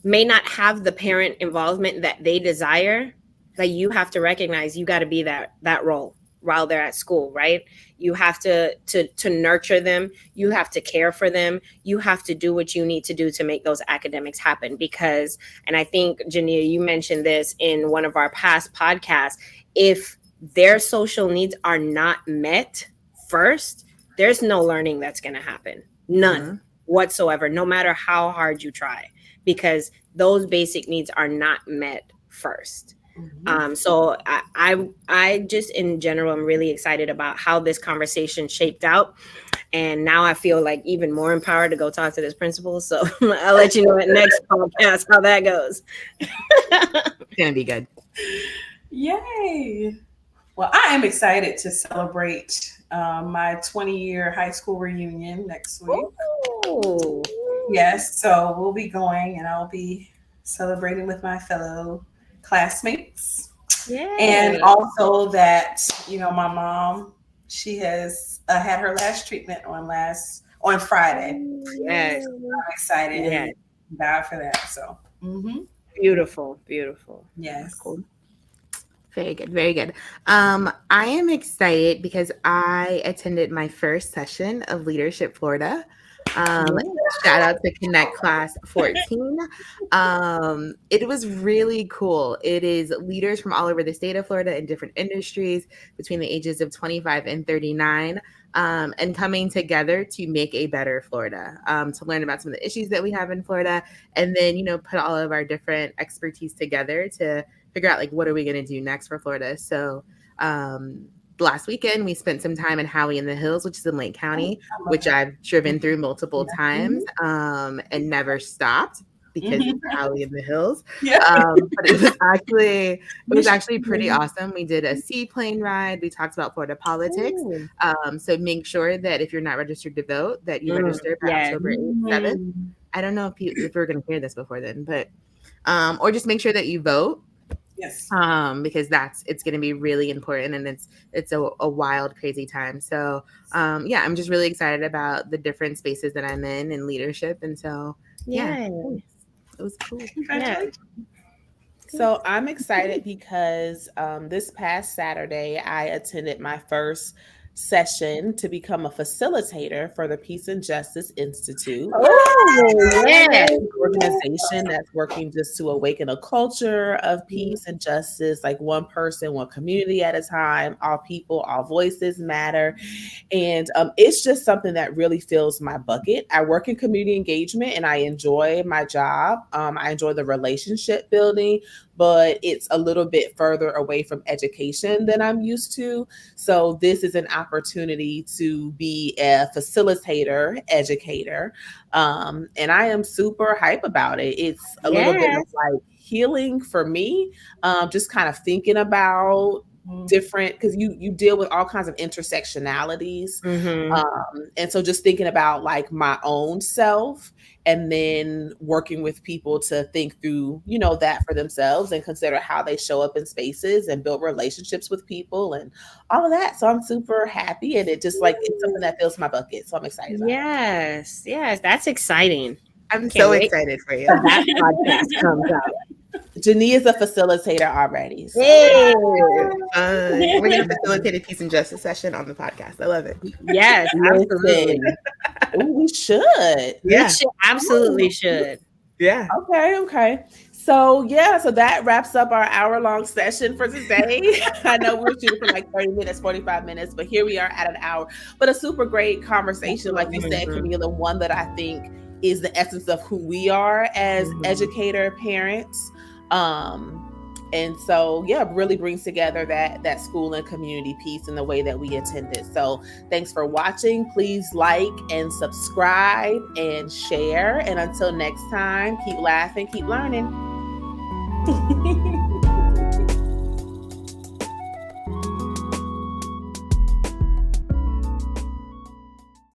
may not have the parent involvement that they desire, like, you have to recognize you got to be that role while they're at school, right? You have to nurture them. You have to care for them. You have to do what you need to do to make those academics happen. Because, and I think, Jania, you mentioned this in one of our past podcasts, if their social needs are not met first, there's no learning that's going to happen. None whatsoever, no matter how hard you try, because those basic needs are not met first. So I just, in general, I'm really excited about how this conversation shaped out. And now I feel like even more empowered to go talk to this principal. So I'll let you know at next podcast how that goes. It's going to be good. Yay. Well, I am excited to celebrate my 20-year high school reunion next week. Ooh. Yes, so we'll be going, and I'll be celebrating with my fellow classmates. Yay. And also that, my mom, she has had her last treatment on Friday. Yes. I'm excited. Yes. God for that. So Beautiful. yes. Cool. Very good. Very good. I am excited because I attended my first session of Leadership Florida. Shout out to Connect Class 14. It was really cool. It is leaders from all over the state of Florida in different industries between the ages of 25 and 39, and coming together to make a better Florida, to learn about some of the issues that we have in Florida, and then, put all of our different expertise together to figure out, like, what are we going to do next for Florida. So last weekend, we spent some time in Howey in the Hills, which is in Lake County, which I've driven through multiple times and never stopped. because it's an alley in the hills. Yeah. But it was actually pretty awesome. We did a seaplane ride. We talked about Florida politics. So make sure that if you're not registered to vote, that you register by October 8th, 7th. I don't know if we're going to hear this before then, but or just make sure that you vote. Yes. Because it's going to be really important, and it's a wild, crazy time. So I'm just really excited about the different spaces that I'm in and leadership, and so it was cool. Congratulations. So I'm excited because this past Saturday I attended my first session to become a facilitator for the Peace and Justice Institute. An organization that's working just to awaken a culture of peace and justice, like one person, one community at a time. All people, all voices matter. And it's just something that really fills my bucket. I work in community engagement and I enjoy my job. I enjoy the relationship building, but it's a little bit further away from education than I'm used to. So this is an opportunity to be a facilitator, educator. And I am super hype about it. It's a little bit of like healing for me, just kind of thinking about different, because you deal with all kinds of intersectionalities. And so just thinking about like my own self, and then working with people to think through, that for themselves and consider how they show up in spaces and build relationships with people and all of that. So I'm super happy, and it just like, it's something that fills my bucket. So I'm excited about it. Yes, that's exciting. I'm so excited for you. That podcast comes out. Janie is a facilitator already. So. Yay! We're going to facilitate a peace and justice session on the podcast. I love it. Yes, absolutely. Ooh, we should. Yeah. We absolutely should. Yeah. Okay. So that wraps up our hour-long session for today. I know we were shooting for like 30 minutes, 45 minutes, but here we are at an hour. But a super great conversation, like you said, Camila, one that I think is the essence of who we are as educator parents. And so, really brings together that school and community piece in the way that we attend it. So thanks for watching. Please like and subscribe and share. And until next time, keep laughing, keep learning.